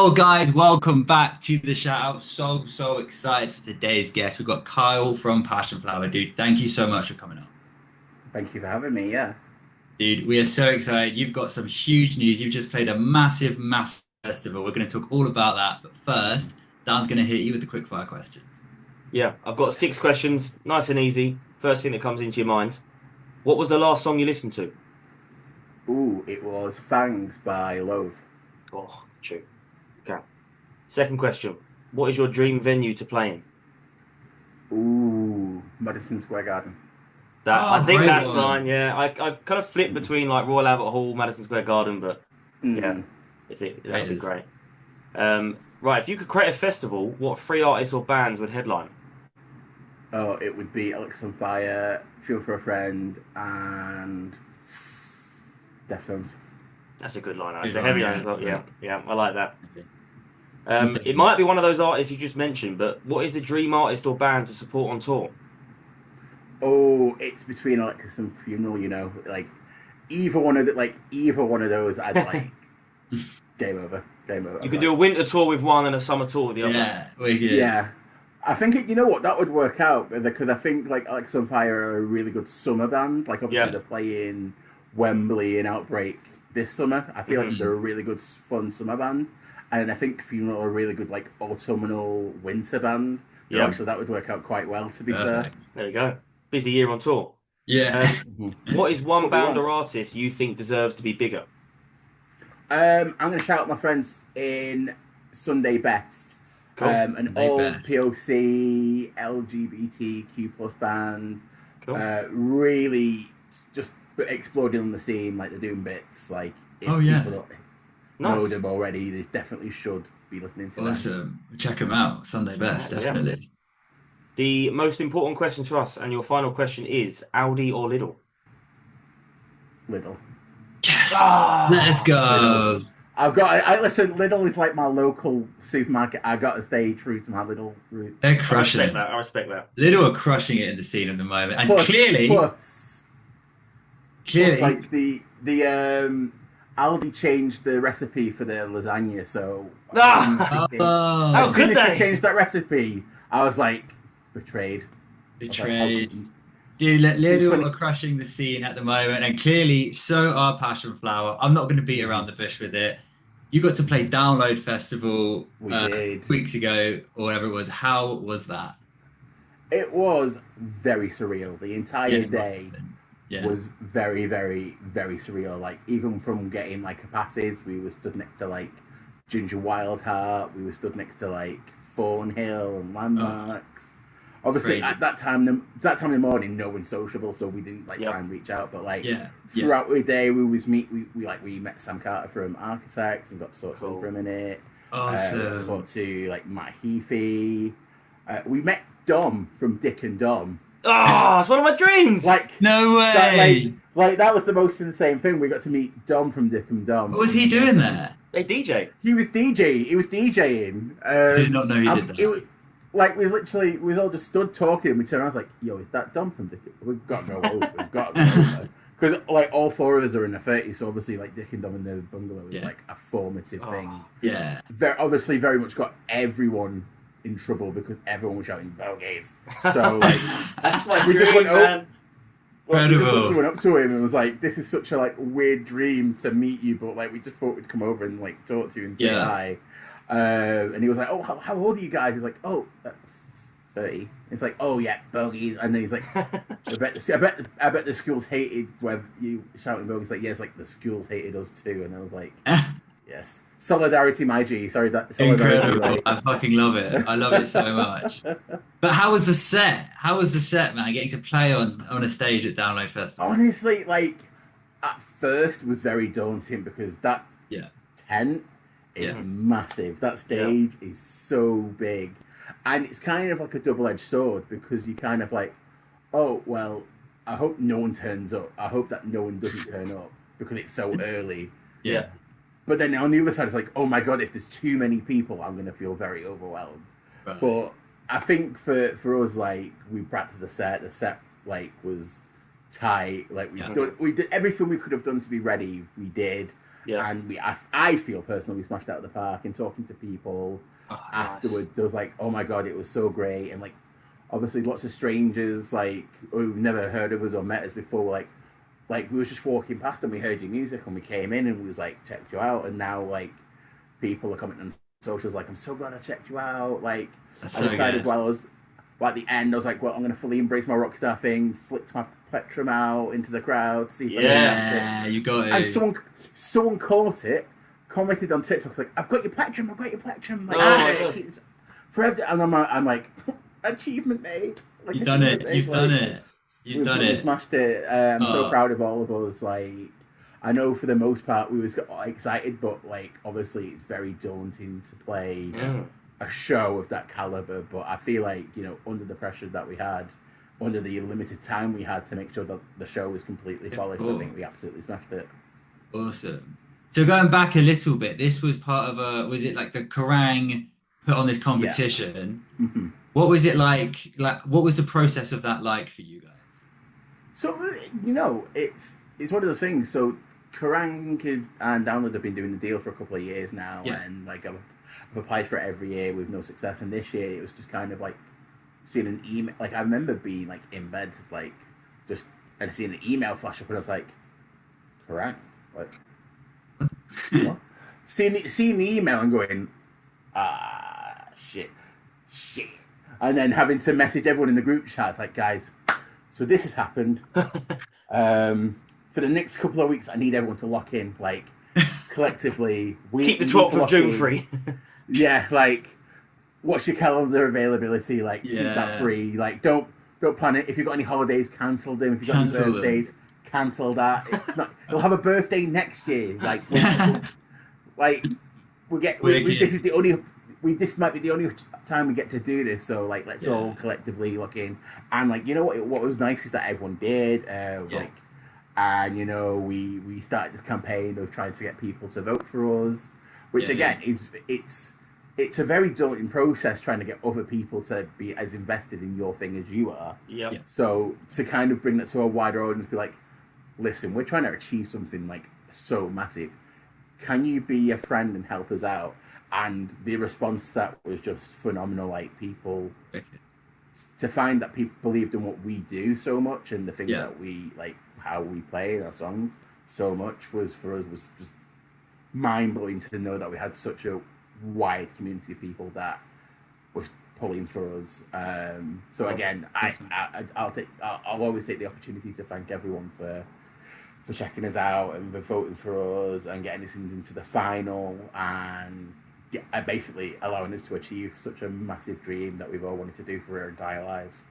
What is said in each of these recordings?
Yo, guys, welcome back to the shout out. So excited for today's guest. We've got Kyle from Passionflower. Dude, thank you so much for coming on. Thank you for having me. Yeah. Dude, we are so excited. You've got some huge news. You've just played a massive festival. We're going to talk all about that. But first, Dan's going to hit you with the quick fire questions. Yeah, I've got six questions, nice and easy. First thing that comes into your mind. What was the last song you listened to? Ooh, it was Fangs by Loath. Oh, true. Okay. Second question. What is your dream venue to play in? Ooh, Madison Square Garden. I Oh, think great that's one. fine, yeah. I kind of flip between like Royal Albert Hall, Madison Square Garden, but yeah, Mm. that would be Raiders. great. Right, if you could create a festival, what three artists or bands would headline? Oh, it would be Alex on Fire, Feel for a Friend, and Deftones. That's a good lineup. It's Good a one, heavy one yeah. as well. Yeah, yeah, I like that. Okay. It might be one of those artists you just mentioned, but what is the dream artist or band to support on tour? Oh, it's between Alexis and Funeral. Like either one of those. I'd like game over, game over. You I'd could do like, a winter tour with one and a summer tour with the other. Yeah, we're good. yeah. I think you know what, that would work out because I think like Alex on Fire are a really good summer band. Like obviously Yeah. they're playing Wembley and Outbreak this summer. I feel like hmm they're a really good fun summer band, and I think Funeral are a really good like autumnal winter band. So Yeah. actually that would work out quite well. To be fair, Perfect. There we go. Busy year on tour. Yeah. Um, Mhm. what is That's one what we band want. or artist you think deserves to be bigger? I'm going to shout out my friends in Sunday Best, Cool. an They all best. POC LGBTQ plus band. Cool. Really just exploding on the scene. Like they're doing bits. Like Oh, if yeah. people don't know Nice. them already, they definitely should be listening to them. Awesome. Check them out. Sunday best, Yeah. definitely. The most important question to us, and your final question is Audi or Lidl? Lidl. Yes. Let's Ah, Lidl. go. I've got. I listen. Lidl is like my local supermarket. I got to stay true to my Lidl route. They're I crushing respect it. that. I respect that. Lidl are crushing it in the scene at the moment. And Plus, clearly, plus, plus, clearly, like the Aldi changed the recipe for their lasagna. So as soon as they, Ah, how as oh, soon could as they they? changed that recipe, I was like betrayed. I was like, how betrayed. could Dude, in Lidl 20? are crushing the scene at the moment, and clearly so are Passionflower. I'm not going to beat Mhm. around the bush with it. You got to play Download Festival We did. weeks ago, or whatever it was. How was that? It was very surreal. The Yeah, entire it must have day been. Yeah. was very surreal. Like even from getting like a passes, we were stood next to like Ginger Wildheart. We were stood next to like Thornhill and Oh, landmarks. it's Obviously, crazy. at that time in the morning, no one's sociable, so we didn't like try Yep. and reach out. But like Yeah, yeah. throughout the day, we met Sam Carter from Architects and got to talk to him for Cool. a minute. We got to talk Awesome. to like Matt Heafy. We met Dom from Dick and Dom. Ah, it's one of my dreams. Like No that, way. like that was the most insane thing. We got to meet Dom from Dick and Dom. What was he doing there? Hey, DJ. He was DJ. He was DJing. I did not know he did It that. was like we was all just stood talking. And we turned around, I was like, "Yo, is that Dom from Dick? We've got to go over. We've got to go over." Because like all four of us are in their 30s, so obviously like Dick and Dom in the bungalow is Yeah. like a formative Oh, thing. Yeah. Obviously very much got everyone in trouble because everyone was shouting bogeys. So like that's my we just dream, went over. man. Well, we just Incredible. literally went up to him and was like, "This is such a like weird dream to meet you, but like we just thought we'd come over and like talk to you and say Yeah. hi." And he was like, "Oh, how old are you guys?" He's like, "Oh, 30." It's like, "Oh yeah, bogeys." And then he's like, I bet the schools hated where you shouting bogeys." Like, yes, like the schools hated us too. And I was like, "Yes, solidarity, my G." Sorry, that solidarity. Incredible. Like, I fucking love it. I love it so much. But how was the set? How was the set, man? Getting to play on a stage at Download Festival. honestly, like at first was very daunting because that Yeah. tent is Yeah. massive. That stage is so big. And it's kind of like a double edged sword because you kind of like, oh, well, I hope no one turns up. I hope that no one doesn't turn up because it's so early. Yeah. But then on the other side, it's like, oh my God, if there's too many people, I'm going to feel very overwhelmed. Right. But I think for us, like, we practiced the set. The set, like, was tight. Like, Yeah. we did everything we could have done to be ready. We did. Yeah. and I feel personally we smashed it out of the park. And talking to people Oh, afterwards, I was like, oh my god, it was so great. And like, obviously, lots of strangers like who've never heard of us or met us before, like we was just walking past and we heard your music and we came in and we was like checked you out, and now like people are commenting on socials like, I'm so glad I checked you out. Like, that's I so decided good. at the end I was like, well, I'm gonna fully embrace my rock star thing, flicked my plectrum out into the crowd, see if anyone Yeah. liked it. Yeah, you got And to. someone caught it, commented on TikTok like, I've got your plectrum, I've got your plectrum. Like, Oh my god. forever, and I'm like, achievement made. Like, You've done achievement it. made. You've done Like, it. You've we've done fully it. smashed it. I'm so Oh, proud of all of us. Like, I know for the most part we was excited, but like obviously it's very daunting to play yeah. Mm. a show of that caliber. But I feel like, under the pressure that we had, under the limited time we had to make sure that the show was completely Of polished, I think we course. absolutely smashed it. Awesome. So going back a little bit, this was part of was it like the Kerrang put on this Yeah. competition? Mm-hmm. What was it like? Like, what was the process of that like for you guys? So it's one of those things. So Kerrang and Download have been doing the deal for a couple of years now, Yeah. and like I've applied for it every year with no success. And this year it was just kind of like seeing an email. Like, I remember being like in bed, like just and seeing an email flash up, and I was like, Kerrang, like what? Seeing the email and going, shit, shit, and then having to message everyone in the group chat like, guys, so this has happened. For the next couple of weeks, I need everyone to lock in. Like, collectively, Keep the we need 12th to of lock June in. free. Yeah, like, what's your calendar availability? Like, keep that Yeah. free. Like, don't plan it. If you've got any holidays, cancel them. If you've got any Cancel them. birthdays, cancel that. It's not, you'll have a birthday next year. Like, like this Wicked. is the only this might be the only time we get to do this, so like let's all Yeah. collectively look in. And like, what was nice is that everyone did, Yeah. like, and we started this campaign of trying to get people to vote for us, which Yeah. again is it's a very daunting process trying to get other people to be as invested in your thing as you are. Yep. Yeah. So to kind of bring that to a wider audience, be like, listen, we're trying to achieve something like so massive. Can you be a friend and help us out? And the response to that was just phenomenal. Like, people, Wicked. to find that people believed in what we do so much and the things Yeah. that we like, how we play our songs so much, was for us was just mind blowing to know that we had such a wide community of people that was pulling for us. So again, Awesome. I'll always take the opportunity to thank everyone for checking us out and for voting for us and getting us into the final, and basically allowing us to achieve such a massive dream that we've all wanted to do for our entire lives.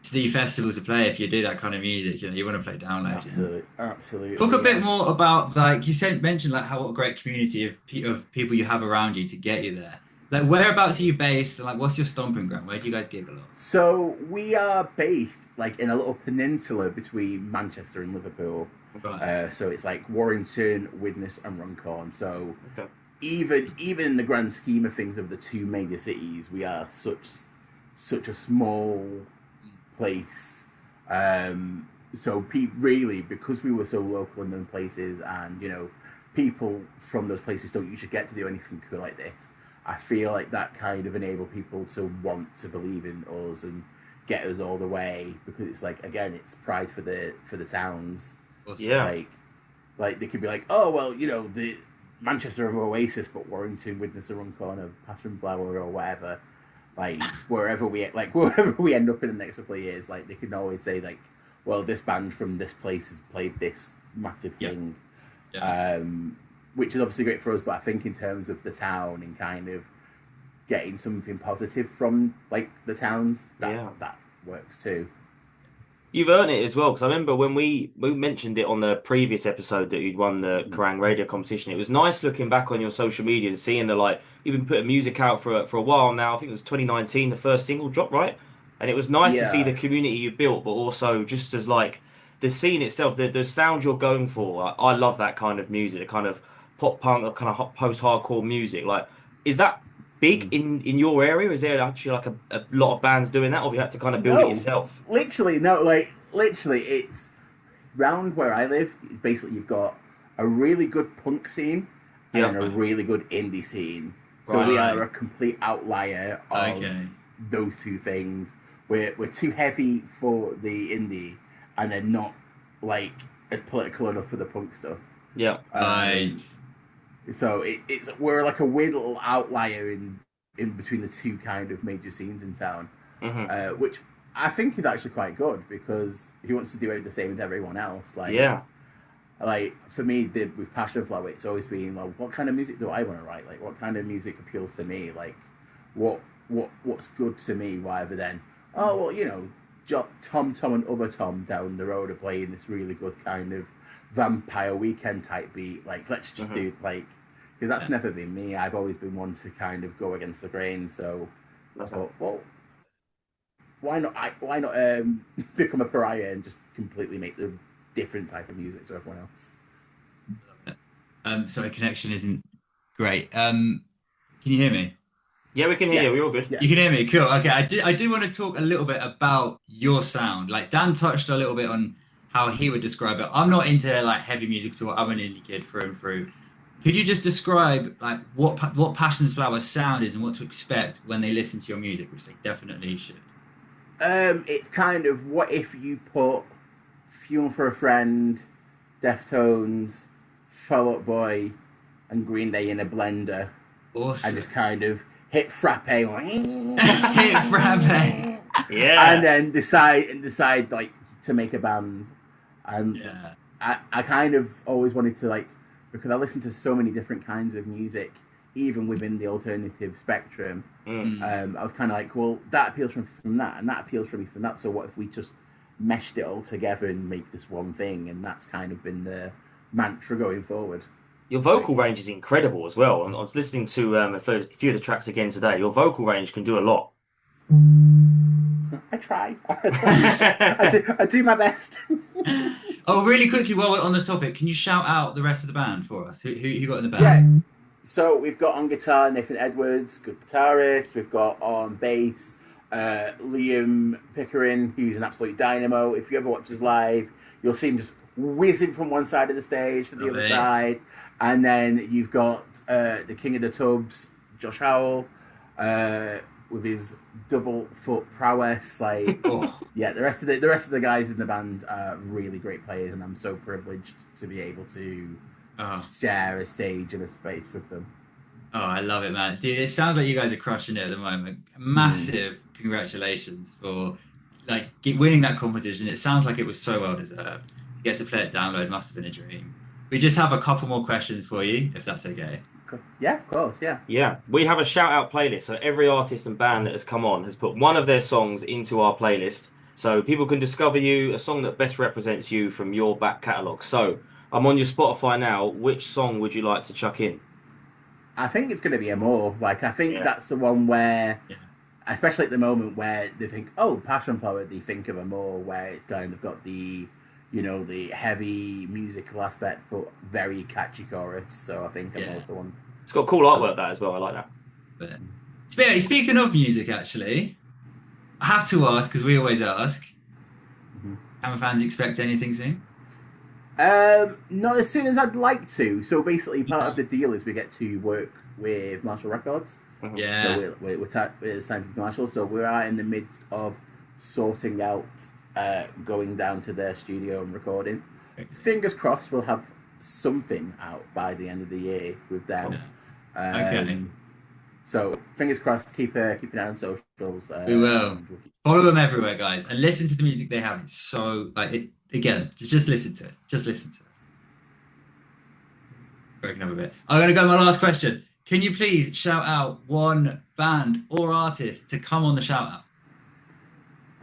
It's the festival to play if you do that kind of music. You want to play download. Absolutely, absolutely. Talk a bit Yeah. more about, like you said, mentioned like how what a great community of people you have around you to get you there. Like, whereabouts are you based, and like what's your stomping ground? Where do you guys gig a lot? So we are based like in a little peninsula between Manchester and Liverpool. Right. So it's like Warrington, Widnes, and Runcorn. So Okay. even in the grand scheme of things of the two major cities, we are such a small place. So really, because we were so local in those places, and people from those places don't usually get to do anything cool like this. I feel like that kind of enabled people to want to believe in us and get us all the way, because it's like, again, it's pride for the towns. Awesome. Yeah. Like they could be like, oh well, the Manchester of Oasis, but Warrington, Widnes, or Runcorn of Passionflower or whatever. Like wherever we end up in the next couple of years, like they can always say like, well, this band from this place has played this massive Yeah. thing, Yeah. which is obviously great for us. But I think in terms of the town and kind of getting something positive from like the towns, that works too. You've earned it as well, because I remember when we mentioned it on the previous episode that you'd won the Kerrang radio competition. It was nice looking back on your social media and seeing you've been putting music out for a while now. I think it was 2019, the first single dropped, right? And it was nice to see Yeah. the community you built, but also just as like the scene itself, the sound you're going for. I love that kind of music, the kind of pop punk, the kind of post-hardcore music. Like, is that big in your area? Is there actually like a lot of bands doing that, or have you had to kind of build it No, yourself? literally no. Like literally, it's round where I live. Basically, you've got a really good punk scene and Yeah. then a really good indie scene. So we Right. are a complete outlier of Okay. those two things. We're too heavy for the indie, and then not like as political enough for the punk stuff. Yeah. Right. So it's we're like a weird little outlier in between the two kind of major scenes in town, Hmm. which I think is actually quite good because he wants to do it the same with everyone else. Yeah. Like for me, with Passionflower, it's always been like, what kind of music do I want to write? Like, what kind of music appeals to me? Like, what's good to me? Rather than, oh well, Tom, and other Tom down the road are playing this really good kind of vampire weekend type beat. Like, let's just do like, because that's never been me. I've always been one to kind of go against the grain. So I thought, well, why not become a pariah and just completely make the different type of music to everyone else? Sorry, connection isn't great. Can you hear me? Yeah, we can hear you. We're all Yes, good. yeah. You can hear me. Cool. Okay. I do want to talk a little bit about your sound. Like Dan touched a little bit on how he would describe it. I'm not into like heavy music, so I'm an indie kid through and through. Could you just describe like what Passion's Flower sound is and what to expect when they listen to your music, which they definitely should. It's kind of what if you put Fuel for a Friend, Deftones, Fall Out Boy, and Green Day in a blender and Awesome. just kind of hit frappe and Hit frappe. Yeah. then decide like to make a band. And Yeah. I kind of always wanted to like because I listen to so many different kinds of music, even within the alternative spectrum. I was kind of like, well, that appeals from that, and that appeals from me from that. So what if we just meshed it all together and make this one thing? And that's kind of been the mantra going forward. Your vocal range is incredible as well. And I was listening to a few of the tracks again today. Your vocal range can do a lot. I try. I do my best. Oh, really quickly while we're on the topic, can you shout out the rest of the band for us? Who you got in the Yeah. band? So we've got on guitar Nathan Edwards, good guitarist. We've got on bass Liam Pickering, who's an absolute dynamo. If you ever watch us live, you'll see him just whizzing from one side of the stage to the Love other it. side. And then you've got the King of the Tubs, Josh Howell, with his double foot prowess. Like, Oh, yeah, the rest of the guys in the band are really great players, and I'm so privileged to be able to oh, share a stage and a space with them. oh, I love it, man. Dude, it sounds like you guys are crushing it at the moment. Massive congratulations for like winning that competition. It sounds like it was so well deserved. To get to play it download must have been a dream. We just have a couple more questions for you, if that's okay. Yeah, of course, yeah. Yeah, we have a shout out playlist. So every artist and band that has come on has put one of their songs into our playlist. So people can discover you, a song that best represents you from your back catalogue. So I'm on your Spotify now. Which song would you like to chuck in? I think it's going to be a more like I think Yeah. that's the one where, Yeah. especially at the moment where they think, oh, Passion Flower, they think of a more where it's kind of got the heavy musical aspect but very catchy chorus. So I think I'm Yeah. the one. It's got cool artwork, that as well. I like that. But speaking of music, actually, I have to ask because we always ask. Mhm. Hammer fans expect anything soon? Not as soon as I'd like to. So basically, part Yeah. of the deal is we get to work with Marshall Records. Yeah. So we're signed with Marshall. So we're in the midst of sorting out going down to their studio and recording. Okay. Fingers crossed, we'll have something out by the end of the year with them. Okay. So fingers crossed. Keep an eye on socials. We will. And we'll keep- Follow them everywhere, guys, and listen to the music they have. It's so like it again. Just listen to it. Just listen to it. Breaking up a bit. I'm gonna go my last question. Can you please shout out one band or artist to come on the shout out?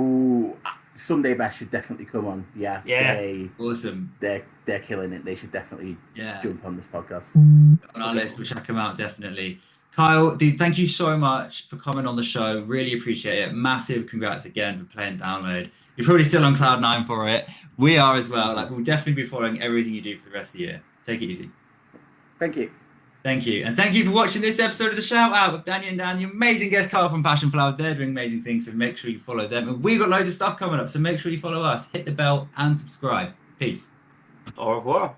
Ooh, Sunday Best should definitely come on. Yeah, Yeah. Awesome. they're killing it. They should definitely Yeah. jump on this podcast. On our list. We'll check them out definitely. Kyle, dude, thank you so much for coming on the show. Really appreciate it. Massive congrats again for playing Download. You're probably still on cloud nine for it. We are as well. Like we'll definitely be following everything you do for the rest of the year. Take it easy. Thank you. Thank you. And thank you for watching this episode of The Shout Out with Danny and Dan, the amazing guest Kyle from Passionflower. They're doing amazing things, so make sure you follow them. And we've got loads of stuff coming up, so make sure you follow us, hit the bell, and subscribe. Peace. Au revoir.